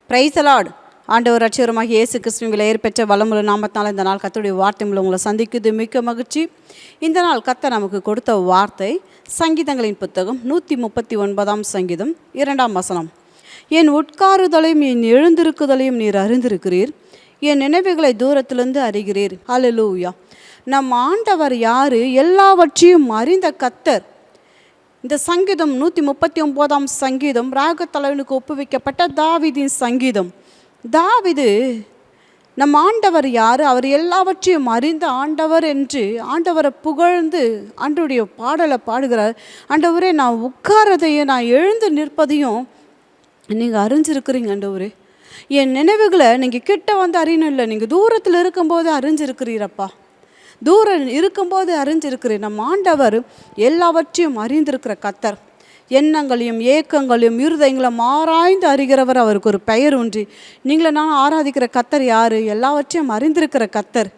Praise the Lord. ஆண்டவர் ரட்சகருமாகிய இயேசு கிறிஸ்துவின் விலையேற பெற்ற வல்லமுள்ள நாமத்தினால இந்த நாள் கர்த்தருடைய வார்த்தை மூலம் உங்களை சந்திக்குது மிக்க மகிழ்ச்சி. இந்த நாள் கர்த்தர் நமக்கு கொடுத்த வார்த்தை சங்கீதங்களின் புத்தகம் 139 சங்கீதம் 2 வசனம். என் உட்காருதலையும் என் எழுந்திருக்குதலையும் நீர் அறிந்திருக்கிறீர், என் நினைவுகளை தூரத்திலிருந்து அறிகிறீர். ஹல்லேலூயா. நம் ஆண்டவர் யாரு? எல்லாவற்றையும் அறிந்த கர்த்தர். இந்த சங்கீதம் 139 சங்கீதம் ராகத்தலைவனுக்கு ஒப்புவிக்கப்பட்ட தாவீதின் சங்கீதம். தாவீது நம் ஆண்டவர் யார், அவர் எல்லாவற்றையும் அறிந்த ஆண்டவர் என்று ஆண்டவரை புகழ்ந்து ஆண்டவருடைய பாடலை பாடுகிறார். ஆண்டவரே, நான் உட்காரதையும் நான் எழுந்து நிற்பதையும் நீங்கள் அறிஞ்சிருக்கிறீங்க. ஆண்டவரே, என் நினைவுகளை நீங்கள் கிட்ட வந்து அறியணும் இல்லை, நீங்கள் தூரத்தில் இருக்கும்போது அறிஞ்சிருக்கிறீரப்பா. தூரம் இருக்கும்போது அறிஞ்சிருக்கிறேன். நம் ஆண்டவர் எல்லாவற்றையும் அறிந்திருக்கிற கர்த்தர். எண்ணங்களையும் ஏக்கங்களையும் இருதயங்களையும் ஆராய்ந்து அறிகிறவர். அவருக்கு ஒரு பெயர் உண்டு. நீங்கள நான் ஆராதிக்கிற கர்த்தர் யார்? எல்லாவற்றையும் அறிந்திருக்கிற கர்த்தர்.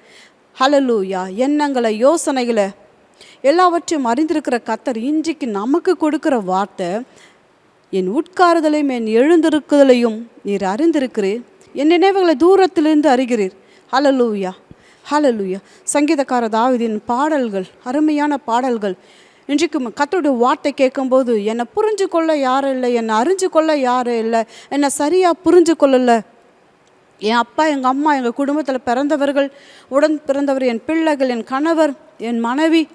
ஹல்லேலூயா. எண்ணங்களை யோசனைகளை எல்லாவற்றையும் அறிந்திருக்கிற கர்த்தர் இன்றைக்கு நமக்கு கொடுக்குற வார்த்தை, என் உட்காருதலையும் என் எழுந்திருக்குதலையும் நீர் அறிந்திருக்கிறீர், என் நினைவுகளை தூரத்திலிருந்து அறிகிறீர். ஹல்லேலூயா, ஹல்லேலூயா. சங்கீதக்கார தாவீதின் பாடல்கள் அருமையான பாடல்கள். இன்றைக்கு கர்த்தருடைய வார்த்தை கேட்கும்போது என்னை புரிஞ்சு கொள்ள யாரும் இல்லை, என்னை அறிஞ்சு கொள்ள யாரும் இல்லை, என்னை சரியாக புரிஞ்சு கொள்ளலை. என் அப்பா, எங்கள் அம்மா, எங்கள் குடும்பத்தில் பிறந்தவர்கள், உடன் பிறந்தவர், என் பிள்ளைகள், என் கணவர், என் மனைவி,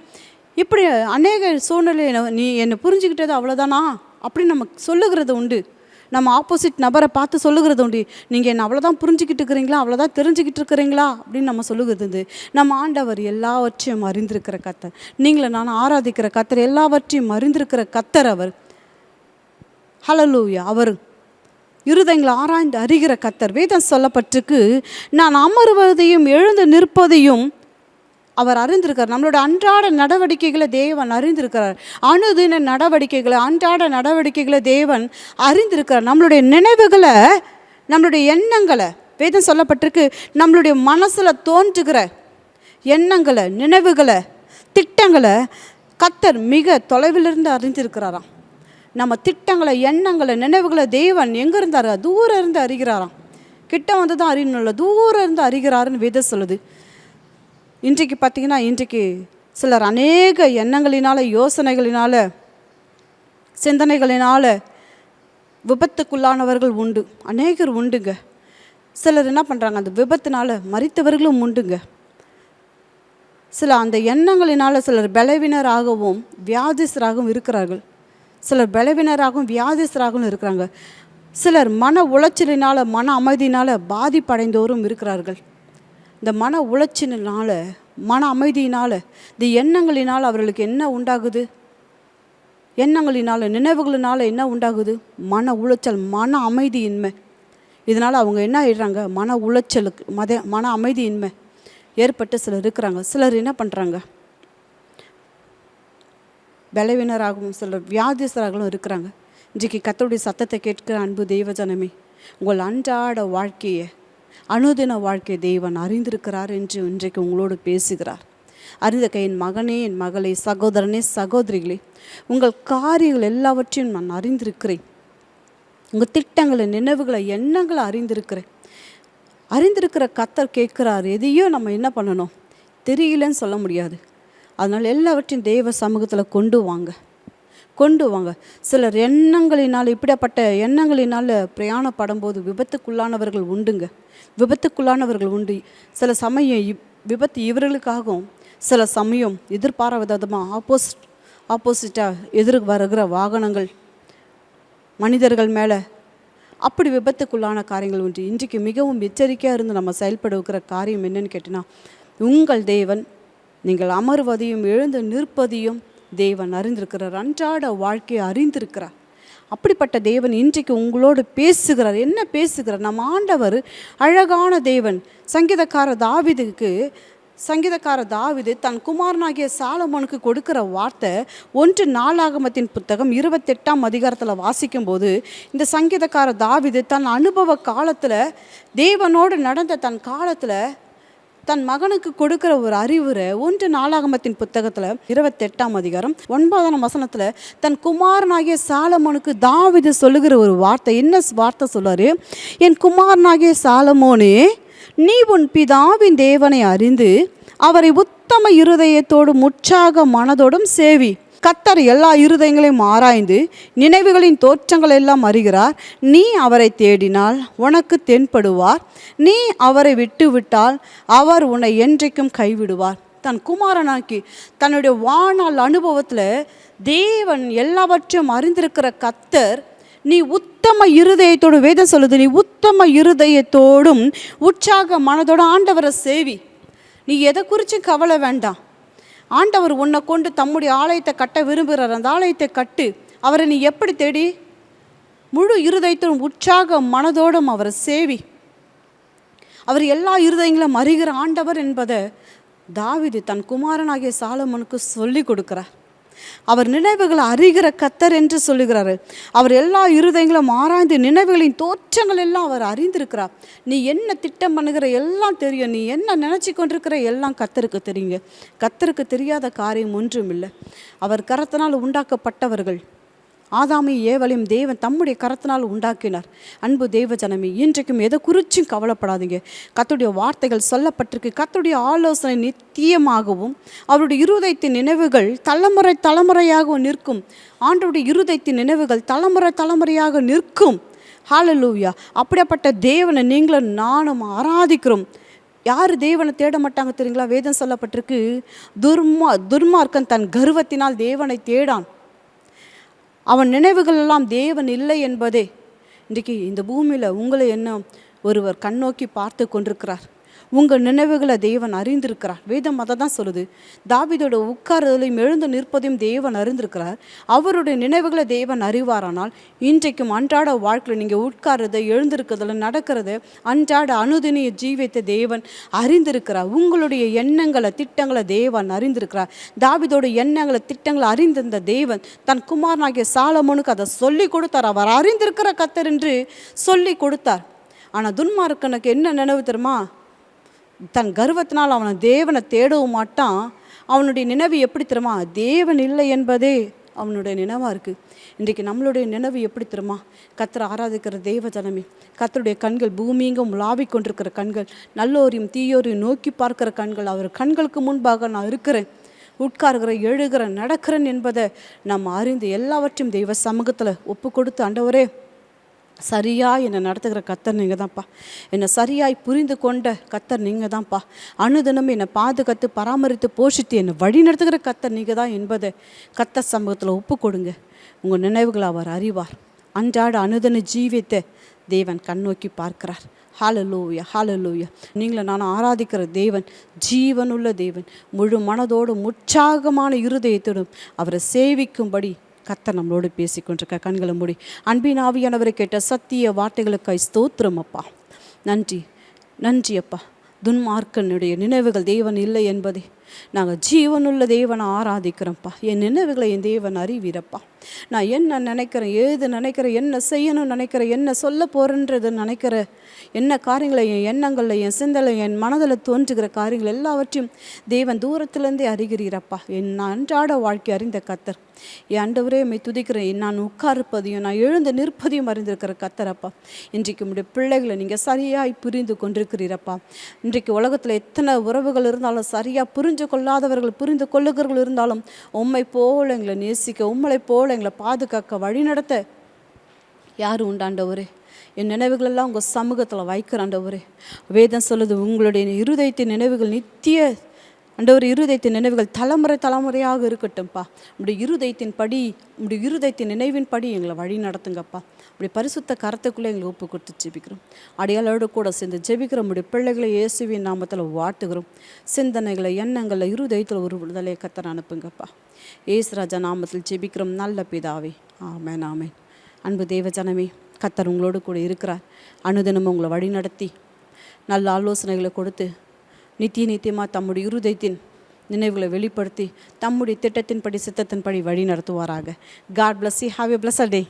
இப்படி அநேக சூழ்நிலை நீ என்னை புரிஞ்சுக்கிட்டது அவ்வளோதானா அப்படின்னு நமக்கு சொல்லுகிறது உண்டு. நம்ம ஆப்போசிட் நபரை பார்த்து சொல்லுகிறது உண்டு. நீங்கள் என்ன அவ்வளோதான் புரிஞ்சுக்கிட்டு இருக்கிறீங்களா, அவ்வளோதான் தெரிஞ்சுக்கிட்டு இருக்கிறீங்களா அப்படின்னு நம்ம சொல்லுகிறது. நம்ம ஆண்டவர் எல்லாவற்றையும் அறிந்திருக்கிற கர்த்தர். நீங்கள நான் ஆராதிக்கிற கர்த்தர் எல்லாவற்றையும் அறிந்திருக்கிற கர்த்தர் அவர். ஹல்லேலூயா. அவர் இருதயங்களை ஆராய்ந்து அறிகிற கர்த்தர். வேதம் சொல்லப்பட்டிருக்கு, நான் அமர்வதையும் எழுந்து நிற்பதையும் அவர் அறிந்திருக்கிறார். நம்மளோட அன்றாட நடவடிக்கைகளை தேவன் அறிந்திருக்கிறார். அணுதின நடவடிக்கைகளை, அன்றாட நடவடிக்கைகளை தேவன் அறிந்திருக்கிறார். நம்மளுடைய நினைவுகளை, நம்மளுடைய எண்ணங்களை, வேதம் சொல்லப்பட்டிருக்கு, நம்மளுடைய மனசில் தோன்றுகிற எண்ணங்களை, நினைவுகளை, திட்டங்களை கர்த்தர் மிக தொலைவிலிருந்து அறிந்திருக்கிறாராம். நம்ம திட்டங்களை, எண்ணங்களை, நினைவுகளை தேவன் எங்கே இருந்தார்? தூரம் இருந்து அறிகிறாராம். கிட்ட வந்து தான் அறியணும் இல்லை, தூரம் இருந்து அறிகிறாருன்னு வேதம் சொல்லுது. இன்றைக்கு பார்த்திங்கன்னா, இன்றைக்கு சிலர் அநேக எண்ணங்களினால், யோசனைகளினால், சிந்தனைகளினால் விபத்துக்குள்ளானவர்கள் உண்டு. அநேகர் உண்டுங்க. சிலர் என்ன பண்ணுறாங்க, அந்த விபத்தினால் மரித்தவர்களும் உண்டுங்க. சில அந்த எண்ணங்களினால் சிலர் பலவீனராகவும் வியாதிஸ்தராகவும் இருக்கிறார்கள். சிலர் பலவீனராகவும் வியாதிஸ்தராகவும் இருக்கிறாங்க. சிலர் மன உளைச்சலினால், மன அமைதியினால் பாதிப்படைந்தோரும் இருக்கிறார்கள். இந்த மன உளைச்சலினால், மன அமைதியினால், இந்த எண்ணங்களினால் அவர்களுக்கு என்ன உண்டாகுது? எண்ணங்களினால், நினைவுகளினால் என்ன உண்டாகுது? மன உளைச்சல், மன அமைதியின்மை. இதனால் அவங்க என்ன ஆயிடுறாங்க? மன உளைச்சலுக்கு, மன அமைதியின்மை ஏற்பட்டு சிலர் இருக்கிறாங்க. சிலர் என்ன பண்ணுறாங்க? பலவீனராகவும் சிலர் வியாதிஸ்தராகவும் இருக்கிறாங்க. இன்றைக்கு கர்த்தருடைய சத்தத்தை கேட்கிற அன்பு தெய்வஜனமே, உங்கள் அன்றாட வாழ்க்கையை, அனுதின வாழ்க்கை தேவன் அறிந்திருக்கிறார் என்று இன்றைக்கு உங்களோடு பேசுகிறார். அறிந்த என் மகனே, என் மகளே, சகோதரனே, சகோதரிகளே, உங்கள் காரியங்கள் எல்லாவற்றையும் நான் அறிந்திருக்கிறேன். உங்கள் திட்டங்களை, நினைவுகளை, எண்ணங்களை அறிந்திருக்கிறேன். அறிந்திருக்கிற கர்த்தர் கேட்குறார். எதையோ நம்ம என்ன பண்ணணும்? தெரியலன்னு சொல்ல முடியாது. அதனால் எல்லாவற்றையும் தேவ சமூகத்தில் கொண்டு வாங்க, கொண்டு வாங்க. சிலர் எண்ணங்களினால், இப்படிப்பட்ட எண்ணங்களினால் பிரயாணப்படும் போது விபத்துக்குள்ளானவர்கள் உண்டுங்க. விபத்துக்குள்ளானவர்கள் உண்டு. சில சமயம் விபத்து இவர்களுக்காகவும், சில சமயம் எதிர்பாராத விதமாக ஆப்போசிட்டாக வருகிற வாகனங்கள், மனிதர்கள் மேலே அப்படி விபத்துக்குள்ளான காரியங்கள் உண்டு. இன்றைக்கு மிகவும் எச்சரிக்கையாக இருந்து நம்ம செயல்படுகிற காரியம் என்னன்னு கேட்டினா, உங்கள் தேவன் நீங்கள் அமர்வதையும் எழுந்து நிற்பதையும் தேவன் அறிந்திருக்கிறார். அன்றாட வாழ்க்கையை அறிந்திருக்கிறார். அப்படிப்பட்ட தேவன் இன்றைக்கு உங்களோடு பேசுகிறார். என்ன பேசுகிறார்? நம்ம ஆண்டவர் அழகான தேவன். சங்கீதக்கார தாவீது தன் குமாரனாகிய சாலமோனுக்கு கொடுக்கிற வார்த்தை 1 நாளாகமத்தின் புத்தகம் 28 அதிகாரத்தில் வாசிக்கும்போது, இந்த சங்கீதக்கார தாவீது தன் அனுபவ காலத்தில், தேவனோடு நடந்த தன் காலத்தில் தன் மகனுக்கு கொடுக்கிற ஒரு அறிவுரை 1 நாளாகமத்தின் புத்தகத்தில் 28ஆம் அதிகாரம் 9ஆம் வசனத்தில் தன் குமாரனாகிய சாலமோனுக்கு தாவீது சொல்லுகிற ஒரு வார்த்தை. என்ன வார்த்தை சொல்றாரு? என் குமாரனாகிய சாலமோனே, நீ உன் பிதாவின் தேவனை அறிந்து அவரை உத்தம இருதயத்தோடும் உற்சாக மனதோடும் சேவி. கர்த்தர் எல்லா இருதயங்களையும் ஆராய்ந்து நினைவுகளின் தோற்றங்கள் எல்லாம் அறிகிறார். நீ அவரை தேடினால் உனக்கு தென்படுவார். நீ அவரை விட்டுவிட்டால் அவர் உன்னை என்றைக்கும் கைவிடுவார். தன் குமாரனாக்கி தன்னுடைய வாழ்நாள் அனுபவத்தில் தேவன் எல்லாவற்றையும் அறிந்திருக்கிற கர்த்தர், நீ உத்தம இருதயத்தோடு, வேதம் சொல்லுது, நீ உத்தம இருதயத்தோடும் உற்சாக மனதோடு ஆண்டவரை சேவி. நீ எதை குறித்து கவலை வேண்டாம். ஆண்டவர் உன்னை கொண்டு தம்முடைய ஆலயத்தை கட்ட விரும்புகிறார். அந்த ஆலயத்தை கட்டு. அவரை நீ எப்படி தேடி? முழு இருதயத்தோடும் உற்சாக மனதோடும் அவரை சேவி. அவர் எல்லா இருதயங்களும் அறிகிற ஆண்டவர் என்பதை தாவீது தன் குமாரனாகிய சாலமோனுக்கு சொல்லி கொடுக்கிறார். அவர் நினைவுகளை அறிகிற கர்த்தர் என்று சொல்லுகிறார். அவர் எல்லா இருதயங்களும் ஆராய்ந்து நினைவுகளின் தோற்றங்கள் எல்லாம் அவர் அறிந்திருக்கிறார். நீ என்ன திட்டம் பண்ணுகிற எல்லாம் தெரியும். நீ என்ன நினச்சி கொண்டிருக்கிற எல்லாம் கர்த்தருக்கு தெரியுங்க. கர்த்தருக்கு தெரியாத காரியம் ஒன்றும் இல்லை. அவர் கரத்தினால் உண்டாக்கப்பட்டவர்கள். ஆதாமையும் ஏவலையும் தேவன் தம்முடைய கரத்தினால் உண்டாக்கினார். அன்பு தேவ ஜனமே, இன்றைக்கும் எதை குறிச்சும் கவலைப்படாதீங்க. கர்த்தருடைய வார்த்தைகள் சொல்லப்பட்டிருக்கு. கர்த்தருடைய ஆலோசனை நித்தியமாகவும் அவருடைய இருதயத்தின் நினைவுகள் தலைமுறை தலைமுறையாகவும் நிற்கும். ஆண்டவருடைய இருதயத்தின் நினைவுகள் தலைமுறை தலைமுறையாக நிற்கும். ஹல்லேலூயா. அப்படிப்பட்ட தேவனை நீங்களும் நானும் ஆராதிக்கிறோம். யார் தேவனை தேட மாட்டாங்க தெரியுங்களா? வேதம் சொல்லப்பட்டிருக்கு, துர்மார்க்கன் தன் கர்வத்தினால் தேவனை தேடான். அவன் நினைவுகள் எல்லாம் தேவன் இல்லை என்பதே. இன்றைக்கு இந்த பூமியில் உங்களை என்ன ஒருவர் கண்ணோக்கி பார்த்து கொண்டிருக்கிறார். உங்கள் நினைவுகளை தேவன் அறிந்திருக்கிறார். வேதம் அதை தான் சொல்லுது. தாவீதோட உட்காருதலையும் எழுந்து நிற்பதையும் தேவன் அறிந்திருக்கிறார். அவருடைய நினைவுகளை தேவன் அறிவாரானால் இன்றைக்கும் அன்றாட வாழ்க்கையில் நீங்கள் உட்காருதை, எழுந்திருக்கிறதுல நடக்கிறத, அன்றாட அனுதினிய ஜீவியத்தை தேவன் அறிந்திருக்கிறார். உங்களுடைய எண்ணங்களை திட்டங்களை தேவன் அறிந்திருக்கிறார். தாவீதோட எண்ணங்களை திட்டங்களை அறிந்திருந்த தேவன் தன் குமாரனாகிய சாலமோனுக்கு அதை சொல்லி கொடுத்தார். அவர் அறிந்திருக்கிற கர்த்தர் என்று சொல்லி கொடுத்தார். ஆனால் துன்மார்க்கனுக்கு என்ன நினைவு தெரியுமா? தன் கர்வத்தினால் அவனை தேவனை தேடவும் மாட்டான். அவனுடைய நினைவு எப்படி தெரியுமா? தேவன் இல்லை என்பதே அவனுடைய நினைவாக இருக்குது. இன்றைக்கு நம்மளுடைய நினைவு எப்படி தெரியுமா? கர்த்தரை ஆராதிக்கிற தேவ ஜனமே, கர்த்தருடைய கண்கள் பூமியெங்கும் உலாவிக் கொண்டிருக்கிற கண்கள், நல்லோரையும் தீயோரையும் நோக்கி பார்க்கிற கண்கள். அவர் கண்களுக்கு முன்பாக நான் இருக்கிறேன், உட்காருகிறேன், எழுகிறேன், நடக்கிறேன் என்பதை நம்ம அறிந்து எல்லாவற்றையும் தெய்வ சமூகத்தில் ஒப்பு கொடுத்து, ஆண்டவரே சரியாக என்னை நடத்துகிற கர்த்தர் நீங்கள் தான்ப்பா, என்னை சரியாய் புரிந்து கொண்ட கர்த்தர் நீங்கள் தான்ப்பா, அனுதினம் என்னை பாதுகாத்து பராமரித்து போஷித்து என்னை வழி நடத்துகிற கர்த்தர் நீங்கள் தான் என்பதை கர்த்தர் சமூகத்தில் ஒப்பு கொடுங்க. உங்கள் நினைவுகளை அவர் அறிவார். அன்றாட அனுதின ஜீவியத்தை தேவன் கண்ணோக்கி பார்க்கிறார். ஹல்லேலூயா, ஹல்லேலூயா. நீங்களும் நான் ஆராதிக்கிற தேவன் ஜீவனுள்ள தேவன். முழு மனதோடும் உற்சாகமான இருதயத்தோடும் அவரை சேவிக்கும்படி கர்த்தர் நம்மளோடு பேசிக்கொண்டிருக்க. கண்களை மூடி அன்பின் ஆவியானவரை கேட்ட சத்திய வார்த்தைகளுக்காய் ஸ்தோத்திரம் அப்பா. நன்றி, நன்றி அப்பா. துன்மார்க்கனுடைய நினைவுகள் தேவன் இல்லை என்பதே நாங்கள் ஜீவனுள்ள தேவனை ஆராதிக்கிறோம்ப்பா. என் நினைவுகளை என் தேவன் அறிவீரப்பா. நான் என்ன நினைக்கிறேன், ஏது நினைக்கிறேன், என்ன செய்யணும்னு நினைக்கிறேன், என்ன சொல்ல போகிறேன்றது நினைக்கிறேன், என்ன காரியங்களை என் எண்ணங்களில், என் சிந்தனை, என் மனதில் தோன்றுகிற காரியங்கள் எல்லாவற்றையும் தேவன் தூரத்திலேருந்தே அறிகிறீரப்பா. என் அன்றாட வாழ்க்கை அறிந்த கர்த்தர். என் ஆண்டவரே உம்மை துதிக்கிறேன். நான் உட்கார்ப்பதையும் நான் எழுந்து நிற்பதையும் அறிந்திருக்கிற கர்த்தரப்பா. இன்றைக்கு உடைய பிள்ளைகளை நீங்கள் சரியாய் புரிந்து கொண்டிருக்கிறீரப்பா. இன்றைக்கு உலகத்தில் எத்தனை உறவுகள் இருந்தாலும், சரியாக புரிஞ்சு கொள்ளாதவர்கள், புரிந்து கொள்ளுகிறவர்கள் இருந்தாலும், உம்மை போல எங்களை நேசிக்க, உம்மை போல எங்களை பாதுகாக்க, வழி நடத்த யார் உண்டாண்டவரே? என் நினைவுகளெல்லாம் உங்கள் சமூகத்தில் வைக்கிறாண்டவரே. வேதம் சொல்லுது, உங்களுடைய இருதயத்தின் நினைவுகள் நித்திய ஆண்டவர், இருதயத்தின் நினைவுகள் தலைமுறை தலைமுறையாக இருக்கட்டும்ப்பா. உடைய இருதயத்தின் படி, உடைய இருதயத்தின் நினைவின் படி எங்களை வழி நடத்துங்கப்பா. அப்படி பரிசுத்த கரத்துக்குள்ளே எங்களை ஒப்பு கொடுத்து ஜெபிக்கிறோம். அடையாளோடு கூட சேர்ந்து ஜெபிக்கிறோம். உடைய பிள்ளைகளை இயேசுவின் நாமத்தில் வாழ்த்துகிறோம். சிந்தனைகளை, எண்ணங்களில், இருதயத்தில் ஒரு விடுதலை கர்த்தர் அனுப்புங்கப்பா. இயேசுராஜா நாமத்தில் ஜெபிக்கிறோம் நல்ல பிதாவே. ஆமென், ஆமென். அன்பு தேவ ஜனமே, கர்த்தர் உங்களோடு கூட இருக்கிறார். அனுதினமும் உங்களை வழி நடத்தி நல்ல ஆலோசனைகளை கொடுத்து நித்தியமாக தம்முடைய இருதயத்தின் நினைவுகளை வெளிப்படுத்தி தம்முடைய திட்டத்தின்படி, சித்தத்தின்படி வழி நடத்துவாராக. God bless you. Have a blessed day.